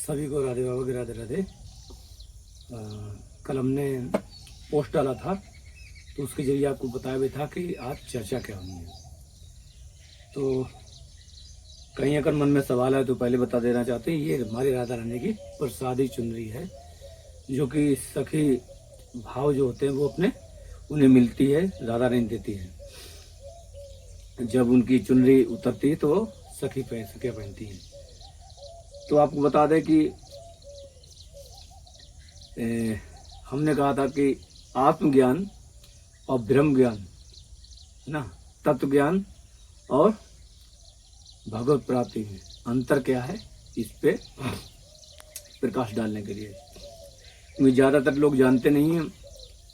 सभी को राधे बाबा की राधे राधे। कल हमने पोस्ट डाला था तो उसके जरिए आपको बताया भी था कि आज चर्चा क्या होनी है। तो कहीं अगर मन में सवाल है तो पहले बता देना चाहते हैं, ये हमारी राधा रानी की प्रसादी चुनरी है, जो कि सखी भाव जो होते हैं वो अपने उन्हें मिलती है, राधा रानी देती है। जब उनकी चुनरी उतरती है तो सखी सखियाँ पहनती हैं। तो आपको बता दें कि हमने कहा था कि आत्मज्ञान और ब्रह्म ज्ञान है ना, तत्व ज्ञान और भगवत प्राप्ति में अंतर क्या है, इस पे प्रकाश डालने के लिए, क्योंकि ज़्यादातर लोग जानते नहीं हैं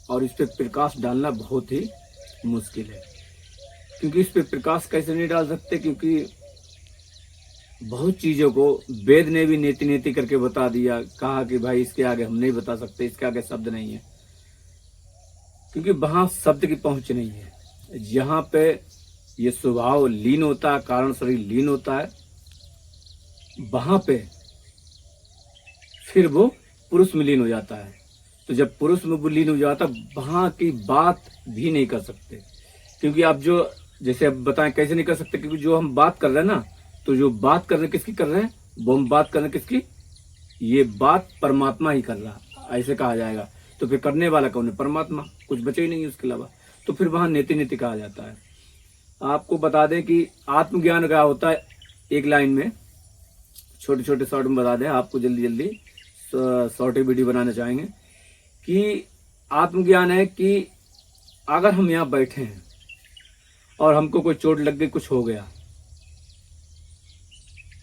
और इस पे प्रकाश डालना बहुत ही मुश्किल है। क्योंकि इस पे प्रकाश कैसे नहीं डाल सकते, क्योंकि बहुत चीज़ों को वेद ने भी नेति नेति करके बता दिया, कहा कि भाई इसके आगे हम नहीं बता सकते, इसके आगे शब्द नहीं है, क्योंकि वहाँ शब्द की पहुँच नहीं है। जहाँ पे ये स्वभाव लीन होता है, कारण शरीर लीन होता है, वहाँ पे फिर वो पुरुष में लीन हो जाता है। तो जब पुरुष में वो लीन हो जाता है, वहाँ की बात भी नहीं कर सकते, क्योंकि आप जो जैसे अब बताएं कैसे नहीं कर सकते, क्योंकि जो हम बात कर रहे हैं ना, तो जो बात कर रहे हैं किसकी कर रहे हैं, वो हम बात कर रहे हैं किसकी, ये बात परमात्मा ही कर रहा है, ऐसे कहा जाएगा। तो फिर करने वाला कौन है, परमात्मा, कुछ बचे ही नहीं उसके अलावा। तो फिर वहाँ नेति नेति कहा जाता है। आपको बता दें कि आत्मज्ञान क्या होता है, एक लाइन में छोटे छोटे शॉर्ट में बता दें आपको, जल्दी जल्दी शॉर्ट वीडियो बनाना चाहेंगे कि आत्मज्ञान है कि अगर हम यहाँ बैठे हैं और हमको कोई चोट लग गई, कुछ हो गया,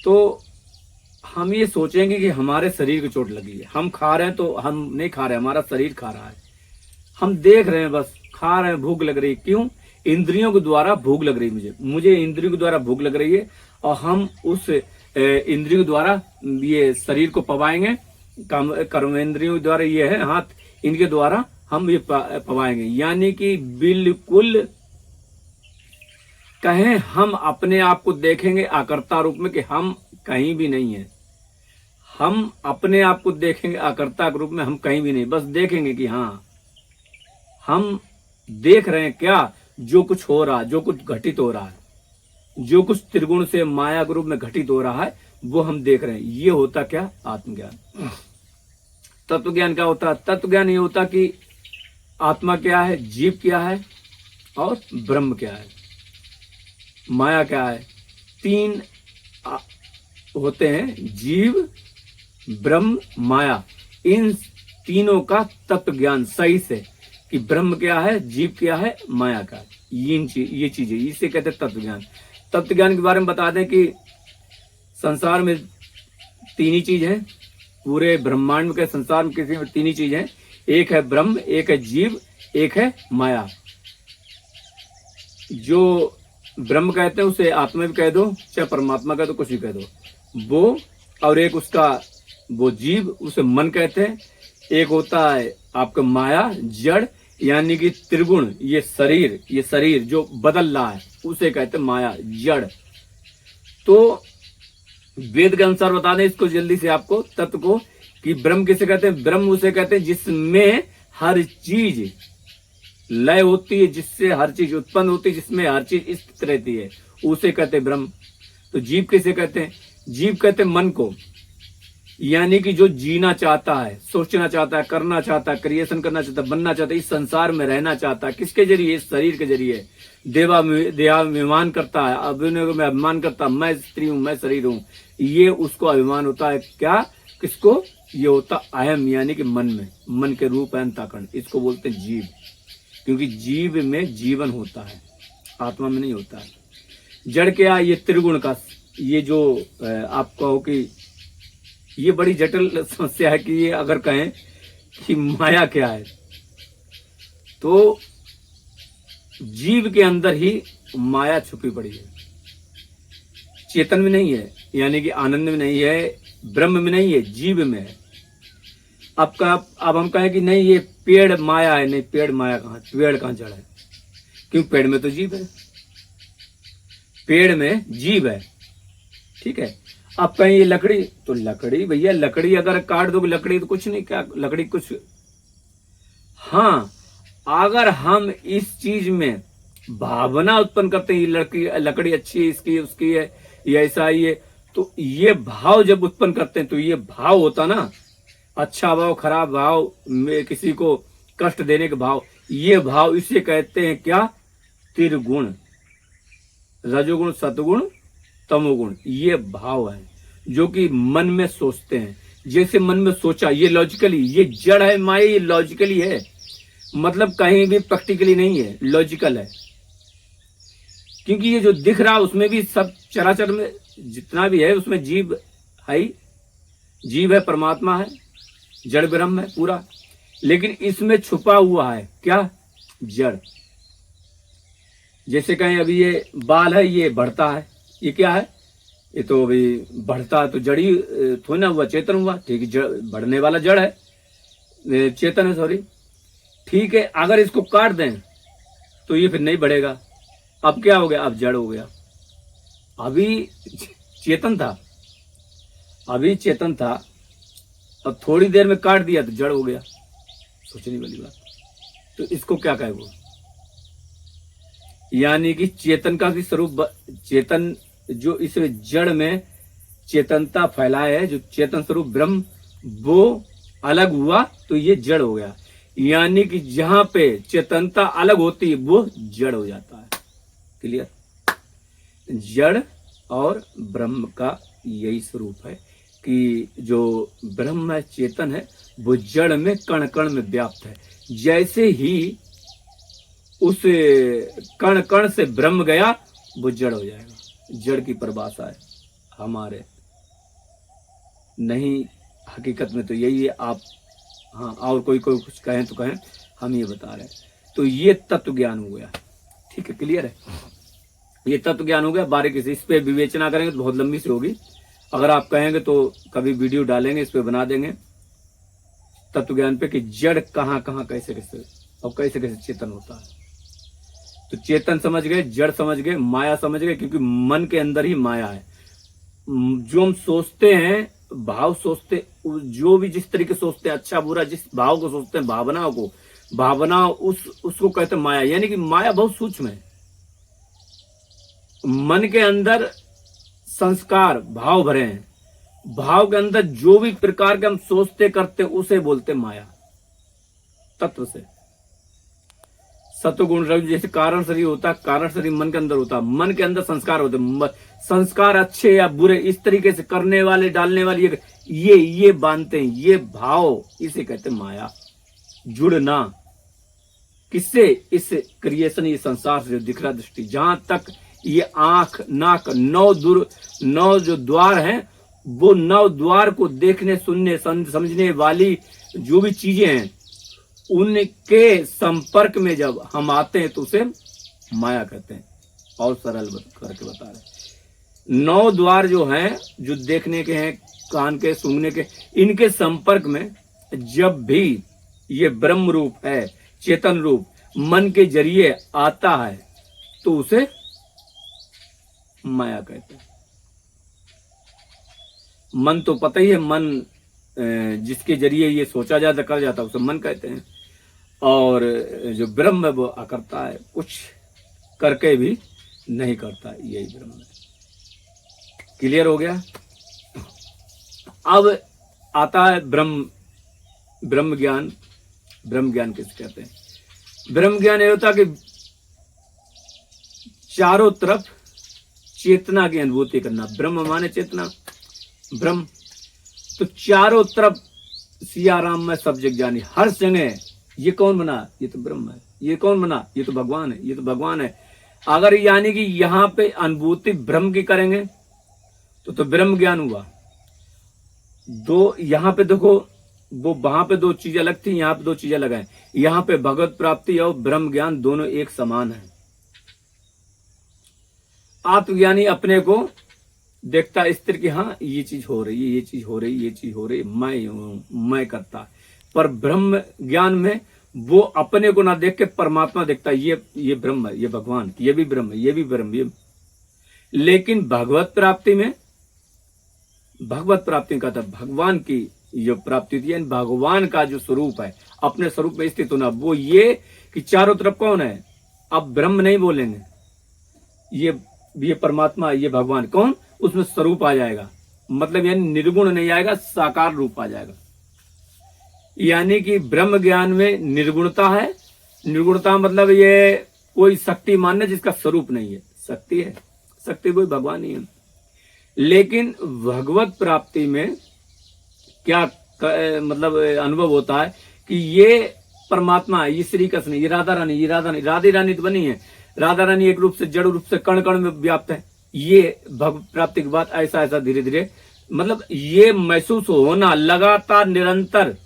तो हम ये सोचेंगे कि हमारे शरीर को चोट लगी है। हम खा रहे हैं तो हम नहीं खा रहे, हमारा शरीर खा रहा है। हम देख रहे हैं, बस खा रहे हैं, भूख लग रही है। क्यों? इंद्रियों के द्वारा भूख लग रही है, मुझे इंद्रियों के द्वारा भूख लग रही है, और हम उस इंद्रियों के द्वारा ये शरीर को पवाएंगे। कर्मेंद्रियों के द्वारा ये है हाथ, इनके द्वारा हम ये पवाएंगे। यानी कि बिल्कुल कहें हम अपने आप को देखेंगे आकर्ता रूप में कि हम कहीं भी नहीं है। हम अपने आप को देखेंगे आकर्ता के रूप में, हम कहीं भी नहीं, बस देखेंगे कि हाँ हम देख रहे हैं क्या, जो कुछ हो रहा है, जो कुछ घटित हो रहा है, जो कुछ त्रिगुण से माया के रूप में घटित हो रहा है, वो हम देख रहे हैं। ये होता क्या, आत्मज्ञान। तत्व ज्ञान क्या होता है? तत्व ज्ञान ये होता कि आत्मा क्या है, जीव क्या है और ब्रह्म क्या है, माया क्या है। तीन होते हैं, जीव, ब्रह्म, माया। इन तीनों का तत्व ज्ञान सही से, कि ब्रह्म क्या है, जीव क्या है, माया का, ये चीजें, इसे कहते हैं तत्व ज्ञान। तत्व ज्ञान के बारे में बता दें कि संसार में तीन ही चीज है, पूरे ब्रह्मांड के संसार में किसी में तीन ही चीज है। एक है ब्रह्म, एक है जीव, एक है माया। जो ब्रह्म कहते हैं उसे आत्मा भी कह दो, चाहे परमात्मा कह दो, कुछ भी कह दो वो। और एक उसका वो जीव, उसे मन कहते हैं। एक होता है आपका माया, जड़, यानी कि त्रिगुण, ये शरीर जो बदल रहा है, उसे कहते हैं माया, जड़। तो वेद के अनुसार बता दें इसको जल्दी से आपको तत्व को, कि ब्रह्म किसे कहते हैं? ब्रह्म उसे कहते हैं जिसमें हर चीज लय होती है, जिससे हर चीज उत्पन्न होती है, जिसमें हर चीज स्थित रहती है, उसे कहते हैं ब्रह्म। तो जीव किसे कहते हैं? जीव कहते हैं मन को, यानी कि जो जीना चाहता है, सोचना चाहता है, करना चाहता है, क्रिएशन करना चाहता है, बनना चाहता है, इस संसार में रहना चाहता है। किसके जरिए? इस शरीर के जरिए। देहाभिमान करता है, अभिनय में अभिमान करता है, मैं स्त्री हूं, मैं शरीर हूं, ये उसको अभिमान होता है। क्या? किसको? ये होता अहम, यानी कि मन में, मन के रूप है अंतःकरण, इसको बोलते हैं जीव। क्योंकि जीव में जीवन होता है, आत्मा में नहीं होता है। जड़ क्या? ये त्रिगुण का, ये जो आप कहो कि ये बड़ी जटिल समस्या है कि ये अगर कहें कि माया क्या है, तो जीव के अंदर ही माया छुपी पड़ी है। चेतन में नहीं है, यानी कि आनंद में नहीं है, ब्रह्म में नहीं है, जीव में है। अब हम कहें कि नहीं ये पेड़ माया है, नहीं, पेड़ माया कहाँ, पेड़ कहाँ जड़ है? क्यों? पेड़ में तो जीव है, पेड़ में जीव है, ठीक है। अब कहीं ये लकड़ी, तो लकड़ी भैया, लकड़ी अगर काट दो लकड़ी तो कुछ नहीं, क्या लकड़ी कुछ। हाँ, अगर हम इस चीज में भावना उत्पन्न करते हैं, ये लकड़ी अच्छी है, इसकी उसकी है, ये ऐसा ही है, तो ये भाव जब उत्पन्न करते हैं तो ये भाव होता ना, अच्छा भाव, खराब भाव, में किसी को कष्ट देने के भाव, ये भाव इसे कहते हैं क्या, त्रिगुण, रजोगुण, सतगुण, तमोगुण। ये भाव है जो कि मन में सोचते हैं। जैसे मन में सोचा, ये लॉजिकली, ये जड़ है माया, ये लॉजिकली है, मतलब कहीं भी प्रैक्टिकली नहीं है, लॉजिकल है। क्योंकि ये जो दिख रहा उसमें भी सब चराचर में जितना भी है उसमें जीव है ही, जीव है, परमात्मा है, जड़ ब्रह्म है पूरा, लेकिन इसमें छुपा हुआ है क्या, जड़। जैसे कहें अभी ये बाल है, ये बढ़ता है, ये क्या है, ये तो अभी बढ़ता है, तो जड़ी थोड़ी ना हुआ, चेतन हुआ, ठीक है, बढ़ने वाला जड़ है, चेतन है, सॉरी, ठीक है। अगर इसको काट दें तो ये फिर नहीं बढ़ेगा, अब क्या हो गया, अब जड़ हो गया। अभी चेतन था, अभी चेतन था, अब थोड़ी देर में काट दिया तो जड़ हो गया, सोचने वाली बात। तो इसको क्या कहे वो, यानी कि चेतन का भी स्वरूप, चेतन जो इस जड़ में चेतनता फैलाए है, जो चेतन स्वरूप ब्रह्म, वो अलग हुआ तो ये जड़ हो गया। यानी कि जहां पे चेतनता अलग होती है वो जड़ हो जाता है। क्लियर, जड़ और ब्रह्म का यही स्वरूप है कि जो ब्रह्म है, चेतन है, वो जड़ में कण कण में व्याप्त है। जैसे ही उस कण कण से ब्रह्म गया वो जड़ हो जाएगा। जड़ की परिभाषा है हमारे, नहीं हकीकत में तो यही है। आप हाँ, और कोई कुछ कहें तो कहें, हम ये बता रहे हैं। तो ये तत्व ज्ञान हो गया, ठीक है, क्लियर है, ये तत्व ज्ञान हो गया। बारीकी से इस पे विवेचना करेंगे तो बहुत लंबी सी होगी, अगर आप कहेंगे तो कभी वीडियो डालेंगे, इस पे बना देंगे तत्व ज्ञान पे कि जड़ कहाँ कहाँ कैसे कैसे और कैसे कैसे चेतन होता है। तो चेतन समझ गए, जड़ समझ गए, माया समझ गए, क्योंकि मन के अंदर ही माया है। जो हम सोचते हैं, भाव सोचते, जो भी जिस तरीके सोचते हैं, अच्छा बुरा जिस भाव को सोचते हैं, भावनाओं को, भावना उसको कहते हैं माया। यानी कि माया बहुत सूक्ष्म है। मन के अंदर संस्कार, भाव भरे हैं, भाव के अंदर जो भी प्रकार के हम सोचते करते उसे बोलते माया। तत्व से सत्वगुण रज, जैसे कारण शरीर होता है, कारण शरीर मन के अंदर होता है, मन के अंदर संस्कार होते हैं, संस्कार अच्छे या बुरे इस तरीके से करने वाले, डालने वाले, ये बांधते हैं, ये भाव, इसे कहते हैं माया। जुड़ना किससे, इस क्रिएशन, ये संसार से दिख रहा दृष्टि, जहां तक ये आंख, नाक, नौ जो द्वार हैं, वो 9 द्वार को देखने, सुनने, समझने वाली जो भी चीजें हैं, उनके संपर्क में जब हम आते हैं तो उसे माया कहते हैं। और सरल करके बता रहे, 9 द्वार जो हैं, जो देखने के हैं, कान के, सूंघने के, इनके संपर्क में जब भी ये ब्रह्म रूप है, चेतन रूप मन के जरिए आता है तो उसे माया कहते हैं। मन तो पता ही है, मन जिसके जरिए ये सोचा जाता, कर जाता, उसे मन कहते हैं। और जो ब्रह्म है वो अकर्ता है, कुछ करके भी नहीं करता, यही ब्रह्म है। क्लियर हो गया। अब आता है ब्रह्म ज्ञान। ब्रह्म ज्ञान किसे कहते हैं? ब्रह्म ज्ञान ये होता कि चारों तरफ चेतना की अनुभूति करना। ब्रह्म माने चेतना, ब्रह्म, तो चारों तरफ सिया राम में सब जग जानी, हर जगह ये कौन बना, ये तो ब्रह्म है, ये कौन बना, ये तो भगवान है, ये तो भगवान है। अगर यानी कि यहां पे अनुभूति ब्रह्म की करेंगे तो ब्रह्म ज्ञान हुआ। दो यहां पे देखो, वो वहां पे 2 चीजें अलग थी, यहां पे 2 चीजें अलग है। यहां पे भगवत प्राप्ति और ब्रह्म ज्ञान दोनों एक समान है। आत्मज्ञानी अपने को देखता इस तरह की, हाँ ये चीज हो रही है, ये चीज हो रही है, ये चीज हो रही है, मैं करता। पर ब्रह्म ज्ञान में वो अपने को ना देख के परमात्मा देखता, ये ब्रह्म है, ये भगवान, ये भी ब्रह्म है, ये भी ब्रह्म, ये। लेकिन भगवत प्राप्ति में भगवत प्राप्ति का था, भगवान की जो प्राप्ति थी, यानी भगवान का जो स्वरूप है, अपने स्वरूप में स्थित होना, वो ये कि चारों तरफ कौन है, अब ब्रह्म नहीं बोलेंगे, ये परमात्मा, ये भगवान कौन, उसमें स्वरूप आ जाएगा, मतलब यानी निर्गुण नहीं आएगा, साकार रूप आ जाएगा। यानी कि ब्रह्म ज्ञान में निर्गुणता है, निर्गुणता मतलब ये कोई शक्ति मानना जिसका स्वरूप नहीं है, शक्ति है, शक्ति कोई भगवान ही है। लेकिन भगवत प्राप्ति में क्या मतलब अनुभव होता है कि ये परमात्मा है, ये श्री कृष्ण, ये राधा रानी, ये राधे रानी तो बनी है, राधा रानी एक रूप से जड़ रूप से कण कण में व्याप्त है। ये भगवत प्राप्ति के बाद ऐसा ऐसा धीरे धीरे मतलब ये महसूस होना लगातार निरंतर।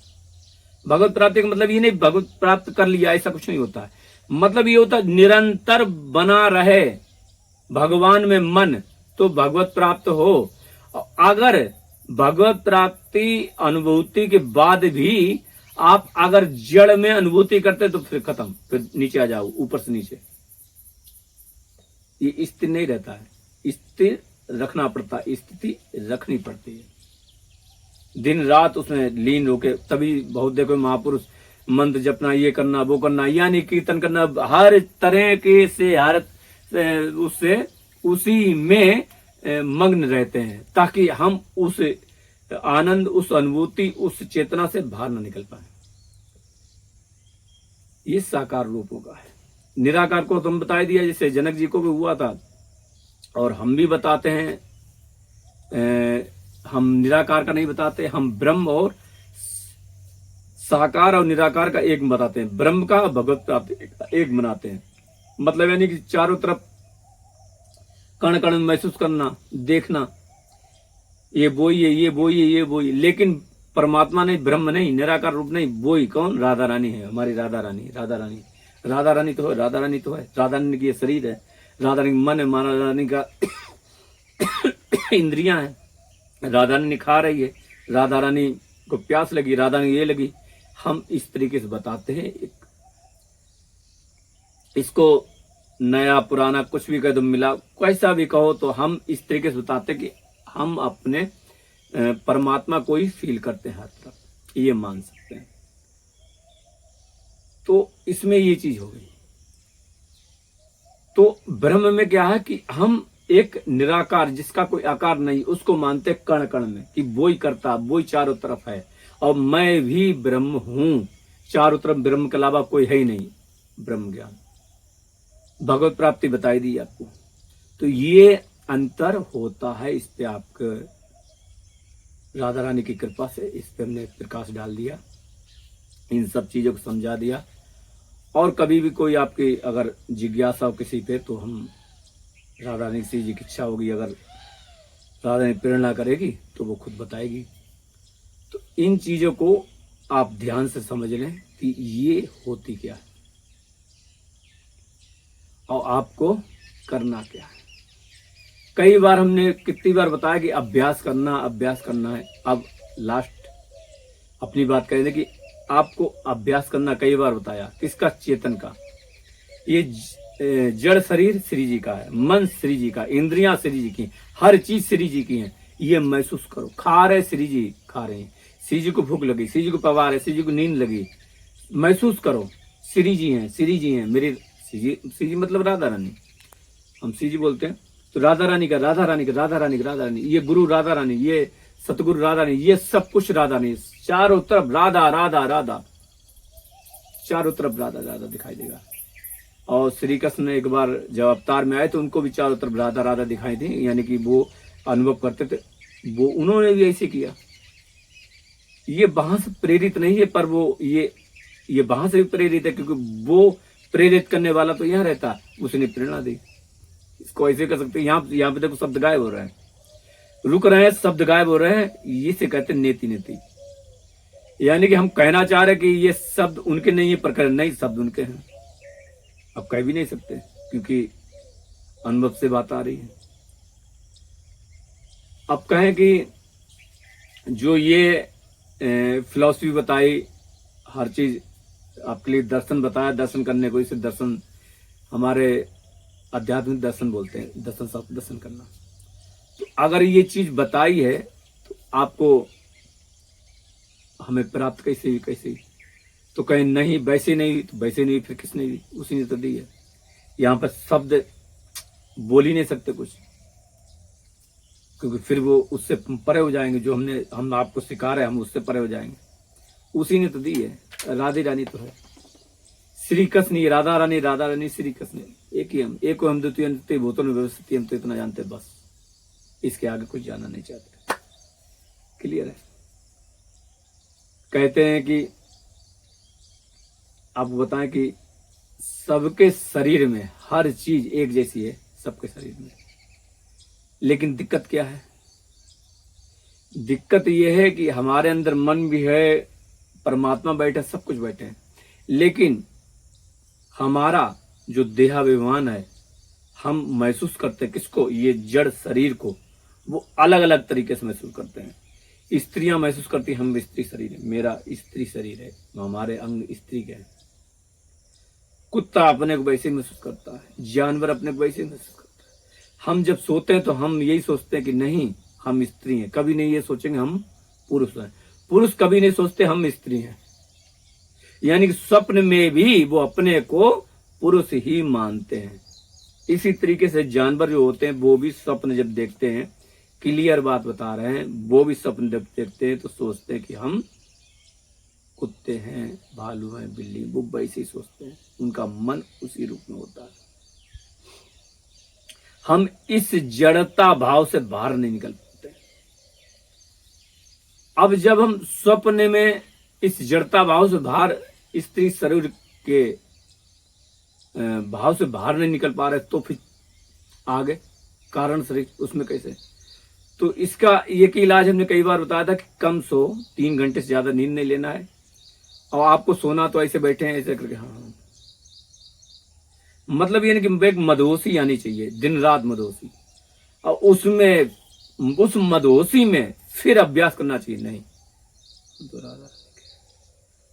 भगवत प्राप्ति का मतलब ये नहीं भगवत प्राप्त कर लिया, ऐसा कुछ नहीं होता है, मतलब ये होता है निरंतर बना रहे भगवान में मन, तो भगवत प्राप्त हो। अगर भगवत प्राप्ति अनुभूति के बाद भी आप अगर जड़ में अनुभूति करते तो फिर खत्म, फिर नीचे आ जाओ, ऊपर से नीचे। ये स्थिर नहीं रहता है, स्थिर रखना पड़ता है, स्थिति रखनी पड़ती है, दिन रात उसमें लीन होके। तभी बहुत देखो महापुरुष मंत्र जपना, ये करना, वो करना, यानी कीर्तन करना, हर तरह के से हर उससे उसी में मग्न रहते हैं, ताकि हम उस आनंद, उस अनुभूति, उस चेतना से बाहर न निकल पाए। ये साकार रूपों का है। निराकार को तुम बता दिया, जैसे जनक जी को भी हुआ था, और हम भी बताते हैं। हम निराकार का नहीं बताते, हम ब्रह्म और साकार और निराकार का एक बताते हैं, ब्रह्म का भगवत प्राप्ति का एक बनाते हैं। मतलब यानी कि चारों तरफ कण कण महसूस करना, देखना, ये वही है, ये वही है, ये वही। लेकिन परमात्मा नहीं, ब्रह्म नहीं, निराकार रूप नहीं, वही कौन, राधा रानी है, हमारी राधा रानी। राधा रानी, राधा रानी तो है, राधा रानी तो है, राधा रानी की शरीर है, राधा रानी मन है, राधा रानी का इंद्रियां है, राधा रानी खा रही है, राधा रानी को प्यास लगी, राधा रानी ये लगी। हम इस तरीके से बताते हैं। इसको नया पुराना कुछ भी कह दो, मिला कैसा भी कहो, तो हम इस तरीके से बताते कि हम अपने परमात्मा को ही फील करते हैं हर तरफ, ये मान सकते हैं। तो इसमें ये चीज हो गई। तो ब्रह्म में क्या है कि हम एक निराकार जिसका कोई आकार नहीं, उसको मानते कण कण में कि वो ही करता, वो ही चारों तरफ है, और मैं भी ब्रह्म हूं, चारों तरफ ब्रह्म के अलावा कोई है ही नहीं। ब्रह्म ज्ञान, भगवत प्राप्ति बताई दी आपको। तो ये अंतर होता है। इस पे आपको राधा रानी की कृपा से इस पे हमने प्रकाश डाल दिया, इन सब चीजों को समझा दिया। और कभी भी कोई आपकी अगर जिज्ञासा हो किसी पे, तो हम राधा रानी से जी की इच्छा होगी, अगर राधा रानी प्रेरणा करेगी तो वो खुद बताएगी। तो इन चीजों को आप ध्यान से समझ लें कि ये होती क्या है और आपको करना क्या है। कई बार हमने कितनी बार बताया कि अभ्यास करना, अभ्यास करना है। अब लास्ट अपनी बात कह दें कि आपको अभ्यास करना कई बार बताया, किसका, चेतन का। ये जड़ शरीर श्री जी का है, मन श्री जी का, इंद्रियां श्री जी की, हर चीज श्री जी की है। ये महसूस करो, खा रहे श्री जी खा रहे हैं, श्री जी को भूख लगी, श्री जी को पवार है, श्री जी को नींद लगी, महसूस करो श्री जी हैं, श्री जी हैं मेरे। श्री जी मतलब राधा रानी, हम श्री जी बोलते हैं। तो राधा रानी का, राधा रानी का, राधा रानी का, राधा रानी, ये गुरु राधा रानी, ये सतगुरु राधा रानी, ये सब कुछ राधा रानी। चारों तरफ राधा राधा राधा, चारों तरफ राधा राधा दिखाई देगा। और श्री कृष्ण ने एक बार जब अवतार में आए तो उनको भी चारों तरफ राधा राधा दिखाई दी, यानी कि वो अनुभव करते थे, वो उन्होंने भी ऐसे किया। ये वहां से प्रेरित नहीं है, पर वो ये वहां से भी प्रेरित है, क्योंकि वो प्रेरित करने वाला तो यहाँ रहता, उसने प्रेरणा दी। इसको ऐसे कर सकते हैं। यहाँ पे देखो शब्द गायब हो रहे हैं, रुक रहे हैं, शब्द गायब हो रहे हैं, ये से कहते हैं नेति नेति। यानी कि हम कहना चाह रहे हैं कि ये शब्द उनके नहीं है, पर नहीं, शब्द उनके हैं। अब कह भी नहीं सकते क्योंकि अनुभव से बात आ रही है। अब कहें कि जो ये फिलॉसफी बताई, हर चीज आपके लिए दर्शन बताया, दर्शन करने को, इसे दर्शन हमारे आध्यात्मिक दर्शन बोलते हैं, दर्शन शब्द दर्शन करना। तो अगर ये चीज बताई है आपको हमें प्राप्त कैसे हुई, कैसे हुई? तो कहें नहीं वैसे नहीं हुई, तो वैसे नहीं हुई, फिर किसने दी? उसी ने तो दी है। यहाँ पर शब्द बोल ही नहीं सकते कुछ, क्योंकि फिर वो उससे परे हो जाएंगे। जो हम आपको सिखा रहे हैं, हम उससे परे हो जाएंगे। उसी ने तो दी है। राधे रानी तो है, श्री कृष्ण, राधा रानी, राधा रानी, श्री कृष्ण, एक ही हम, एक हम द्वितीय भूतों में व्यवस्थित, हम तो इतना जानते हैं बस। इसके आगे कुछ जानना नहीं चाहते। क्लियर है? कहते हैं कि आपको बताएं कि सबके शरीर में हर चीज एक जैसी है, सबके शरीर में। लेकिन दिक्कत क्या है? दिक्कत यह है कि हमारे अंदर मन भी है, परमात्मा बैठे, सब कुछ बैठे हैं, लेकिन हमारा जो देहाभिमान है, हम महसूस करते हैं किसको? ये जड़ शरीर को। वो अलग अलग तरीके से महसूस करते हैं। स्त्रियां महसूस करती हैं हम स्त्री शरीर है, मेरा स्त्री शरीर है, हमारे अंग स्त्री के हैं। कुत्ता अपने को वैसे महसूस करता है, जानवर अपने को वैसे महसूस करता है। हम जब सोते हैं तो हम यही सोचते हैं कि नहीं हम स्त्री हैं, कभी नहीं ये सोचेंगे हम पुरुष हैं। पुरुष कभी नहीं सोचते हम स्त्री हैं। यानी कि स्वप्न में भी वो अपने को पुरुष ही मानते हैं। इसी तरीके से जानवर जो होते हैं वो भी स्वप्न जब देखते हैं, क्लियर बात बता रहे हैं, वो भी स्वप्न जब देखते हैं तो सोचते हैं कि हम कुत्ते हैं, भालू हैं, बिल्ली, वो वैसे ही सोचते हैं। उनका मन उसी रूप में होता है। हम इस जड़ता भाव से बाहर नहीं निकल पाते। अब जब हम स्वप्न में इस जड़ता भाव से बाहर, स्त्री शरीर के भाव से बाहर नहीं निकल पा रहे, तो फिर आगे कारण शरीर, उसमें कैसे? तो इसका एक ही इलाज हमने कई बार बताया था कि कम सो, 3 घंटे से ज्यादा नींद नहीं लेना है। और आपको सोना तो ऐसे बैठे हैं ऐसे करके, हाँ, मतलब ये नहीं कि एक मदहोशी आनी चाहिए, दिन रात मदहोशी, और उसमें उस मदहोशी में फिर अभ्यास करना चाहिए। नहीं, हम तो राधा रानी के,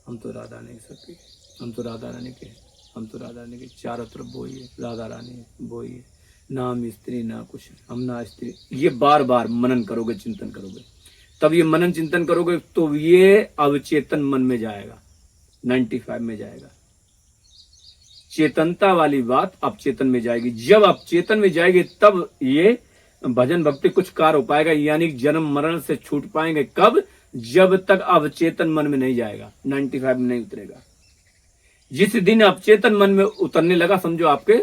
हम तो राधा नहीं सके, हम तो राधा रानी के, हम तो राधा रानी के, चारों तरफ वो ही है, राधा रानी है, वो ही है, ना हम स्त्री ना कुछ, हम ना स्त्री। ये बार बार मनन करोगे, चिंतन करोगे, तब ये मनन चिंतन करोगे तो ये अवचेतन मन में जाएगा, 95 में जाएगा। चेतनता वाली बात अपचेतन में जाएगी। जब अपचेतन में जाएगी तब ये भजन भक्ति कुछ कार्य हो पाएगा, यानी जन्म मरण से छूट पाएंगे। कब? जब तक अवचेतन मन में नहीं जाएगा, 95 में नहीं उतरेगा। जिस दिन अपचेतन मन में उतरने लगा, समझो आपके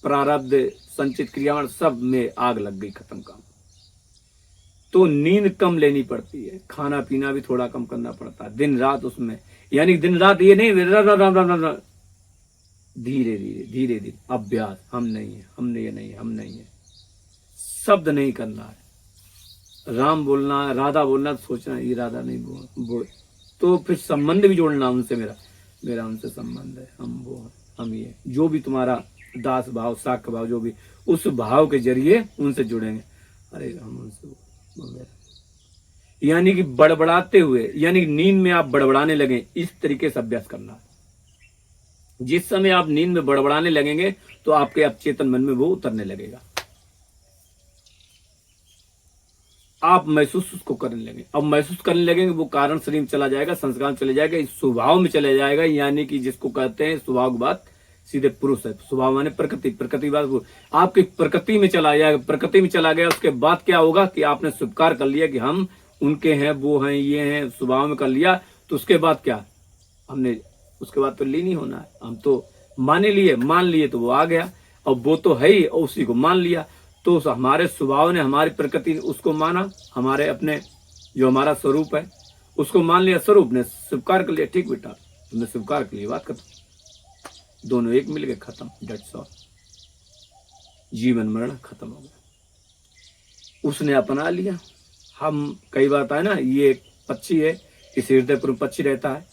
प्रारब्ध संचित क्रियाओं सब में आग लग गई, खत्म काम। तो नींद कम लेनी पड़ती है, खाना पीना भी थोड़ा कम करना पड़ता है, दिन रात उसमें, यानी दिन रात ये नहीं, धीरे धीरे धीरे धीरे अभ्यास। हम नहीं है, हमने ये नहीं है, हम नहीं है, शब्द नहीं करना है, राम बोलना है, राधा बोलना, सोचना ये राधा नहीं बोल, तो फिर संबंध भी जोड़ना उनसे, मेरा उनसे संबंध है, हम वो, हम ये, जो भी तुम्हारा दास भाव, साक्ष्य भाव, जो भी, उस भाव के जरिए उनसे जुड़ेंगे। अरे हम उनसे, यानी कि बड़बड़ाते हुए, यानी नींद में आप बड़बड़ाने लगे, इस तरीके से अभ्यास करना है। जिस समय आप नींद में बड़बड़ाने लगेंगे तो आपके अपचेतन मन में वो उतरने लगेगा, आप महसूस उसको करने लगेंगे। अब महसूस करने लगेंगे, वो कारण शरीर में चला जाएगा, संस्कार चले जाएगा, इस स्वभाव में चले जाएगा, यानी कि जिसको कहते हैं स्वभाव की बात सीधे पुरुष है। स्वभाव माने प्रकृति, प्रकृति बात आपकी प्रकृति में चला जाएगा। प्रकृति में चला गया, उसके बाद क्या होगा कि आपने स्वीकार कर लिया कि हम उनके हैं, वो हैं, ये हैं, स्वभाव में कर लिया, तो उसके बाद क्या? हमने उसके बाद तो लीन ही होना है। हम तो मान लिए तो वो आ गया, और वो तो है ही, और उसी को मान लिया। तो हमारे स्वभाव ने, हमारी प्रकृति ने उसको माना, हमारे अपने जो हमारा स्वरूप है उसको मान लिया, स्वरूप ने स्वीकार कर लिया। ठीक बेटा, तुमने स्वीकार कर लिया, बात खत्म, दोनों एक मिल गए, खत्म, डेट्स ऑल, जीवन मरण खत्म हो गया, उसने अपना लिया। हम कई बार आता है ना, ये एक पक्षी है, इस हृदय पर पक्षी रहता है,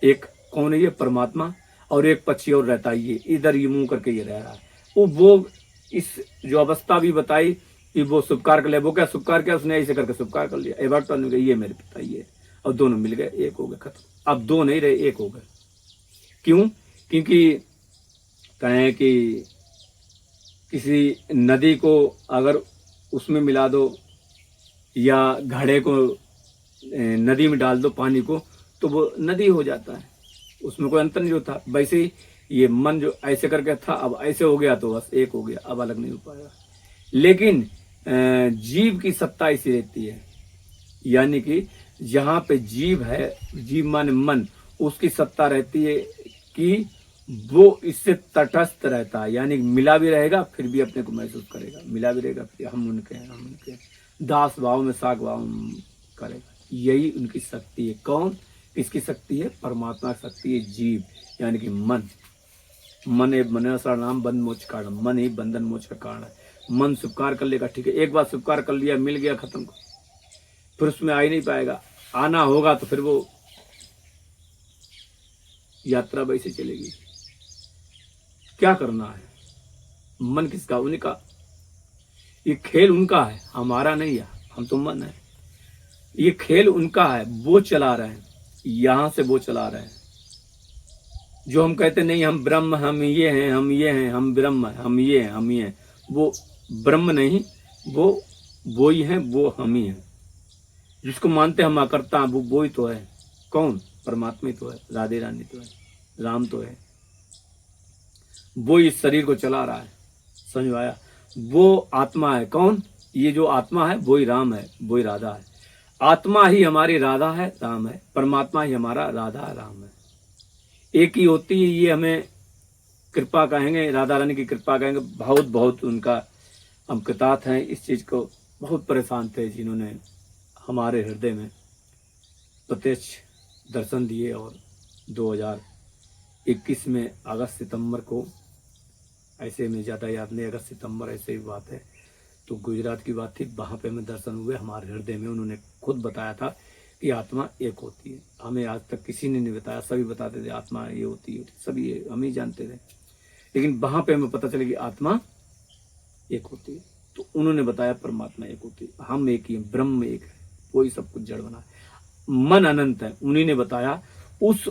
एक कौन है ये? परमात्मा, और एक पक्षी और रहता है, ये इधर ये मुंह करके ये रह रहा है। वो इस जो अवस्था भी बताई कि वो स्वीकार कर लिया, वो क्या स्वीकार किया? उसने ऐसे करके स्वीकार कर लिया, एक बार तो ये मेरे पिता, ये, और दोनों मिल गए, एक हो गए, खत्म। अब दो नहीं रहे, एक हो गए। क्यों? क्योंकि कहें कि किसी नदी को अगर उसमें मिला दो या घड़े को नदी में डाल दो पानी को तो वो नदी हो जाता है, उसमें कोई अंतर नहीं होता। वैसे ही ये मन जो ऐसे करके था अब ऐसे हो गया तो बस एक हो गया, अब अलग नहीं हो पाएगा। लेकिन जीव की सत्ता ऐसी रहती है, यानी कि जहाँ पे जीव है, जीव माने मन, उसकी सत्ता रहती है कि वो इससे तटस्थ रहता है, यानी मिला भी रहेगा फिर भी अपने को महसूस करेगा, मिला भी रहेगा फिर हम उनके हैं, हम उनके हैं, दास भाव में साग भाव करेगा। यही उनकी शक्ति है। कौन? किसकी शक्ति है? परमात्मा की शक्ति है, जीव यानी कि मन। मन है मनसा नाम बंध मोक्ष कारण, मन ही बंधन मोक्ष का कारण है। मन स्वीकार कर लेगा, ठीक है, एक बार स्वीकार कर लिया, मिल गया, खत्म, फिर उसमें आ ही नहीं पाएगा। आना होगा तो फिर वो यात्रा वैसे चलेगी। क्या करना है? मन किसका? उनका। ये खेल उनका है, हमारा नहीं है, हम तो मन है। ये खेल उनका है, वो चला रहे हैं, यहां से वो चला रहे हैं। जो हम कहते नहीं हम ब्रह्म, हम ये हैं, हम ये हैं, हम ब्रह्म, हम ये हैं, हम ये हैं, वो ब्रह्म नहीं, वो ही है, वो हम ही हैं। जिसको मानते हम अकर्ता, वो ही तो है। कौन? परमात्मा ही तो है, राधे रानी तो है, राम तो है, वो इस शरीर को चला रहा है। समझ में आया? वो आत्मा है। कौन? ये जो आत्मा है वो ही राम है, वो ही राधा है। आत्मा ही हमारी राधा है, राम है, परमात्मा ही हमारा राधा है, राम है, एक ही होती है। ये हमें कृपा कहेंगे, राधा रानी की कृपा कहेंगे। बहुत बहुत उनका हम कृतार्थ हैं। इस चीज को बहुत परेशान थे जिन्होंने हमारे हृदय में प्रत्यक्ष दर्शन दिए। और 2021 में अगस्त सितंबर को, ऐसे में ज़्यादा याद नहीं, अगस्त सितंबर ऐसे ही बात है, तो गुजरात की बात थी, वहाँ पे हमें दर्शन हुए हमारे हृदय में। उन्होंने खुद बताया था कि आत्मा एक होती है। हमें आज तक किसी ने नहीं बताया, सभी बताते थे आत्मा ये होती है, सभी ये हम ही जानते थे, लेकिन वहाँ पे हमें पता चला कि आत्मा एक होती है। तो उन्होंने बताया परमात्मा एक होती है, हम एक ही हैं, ब्रह्म एक है, वही सब कुछ जड़ बना है, मन अनंत है। उन्हीं ने बताया। उस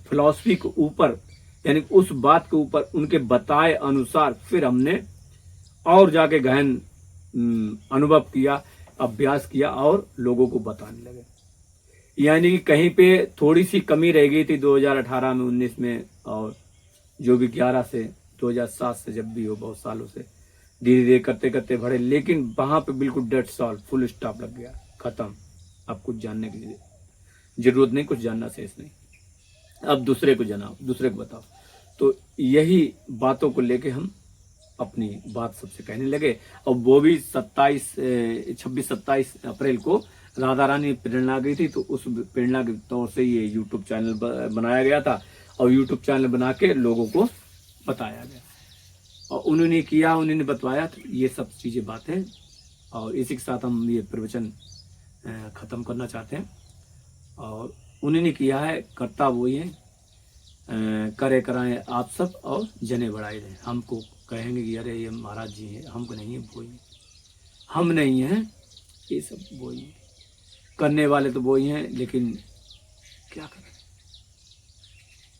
फिलॉसफी के ऊपर, यानी उस बात के ऊपर उनके बताए अनुसार फिर हमने और जाके गहन अनुभव किया, अभ्यास किया और लोगों को बताने लगे। यानी कि कहीं पे थोड़ी सी कमी रह गई थी 2018 में, 19 में, और जो भी 11 से 2007 से जब भी हो, बहुत सालों से धीरे धीरे करते करते बढ़े, लेकिन वहां पे बिल्कुल डेड सॉल्व, फुल स्टॉप लग गया, खत्म। अब कुछ जानने की जरूरत नहीं, कुछ जानना शेष नहीं, अब दूसरे को जनाओ, दूसरे को बताओ। तो यही बातों को लेके हम अपनी बात सबसे कहने लगे। और वो भी 26-27 अप्रैल को राधा रानी प्रेरणा गई थी, तो उस प्रेरणा के तौर से ये यूट्यूब चैनल बनाया गया था, और यूट्यूब चैनल बना के लोगों को बताया गया, और उन्होंने किया, उन्होंने बतवाया। तो ये सब चीजें बातें, और इसी के साथ हम ये प्रवचन खत्म करना चाहते हैं। और उन्होंने किया है, करता वही है, करे कराएं आप सब और जने बढ़ाए रहे। हमको कहेंगे कि अरे ये महाराज जी हैं, हमको नहीं है, वो ही, हम नहीं हैं, ये सब वो ही करने वाले, तो वो ही हैं, लेकिन क्या करें।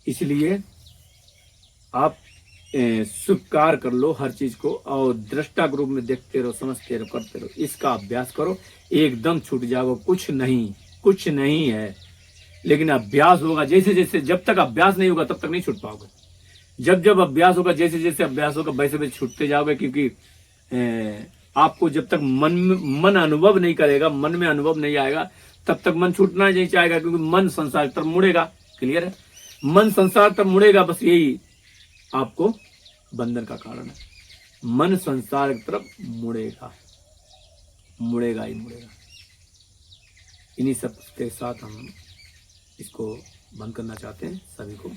इसलिए आप स्वीकार कर लो हर चीज को, और दृष्टा ग्रुप में देखते रहो, समझते रहो, करते रहो, इसका अभ्यास करो, एकदम छूट जाओ। कुछ नहीं है, लेकिन अभ्यास होगा। जैसे जैसे, जब तक अभ्यास नहीं होगा तब तक नहीं छूट पाओगे। जब अभ्यास होगा, जैसे जैसे अभ्यास होगा वैसे वैसे छूटते जाओगे, क्योंकि आपको जब तक मन अनुभव नहीं करेगा, मन में अनुभव नहीं आएगा, तब तक मन छूटना नहीं चाहेगा, क्योंकि मन संसार की तरफ मुड़ेगा। क्लियर है? मन संसार तरफ मुड़ेगा, बस यही आपको बंधन का कारण है। मन संसार की तरफ मुड़ेगा ही मुड़ेगा। इन्हीं सब के साथ हम इसको बंद करना चाहते हैं सभी को।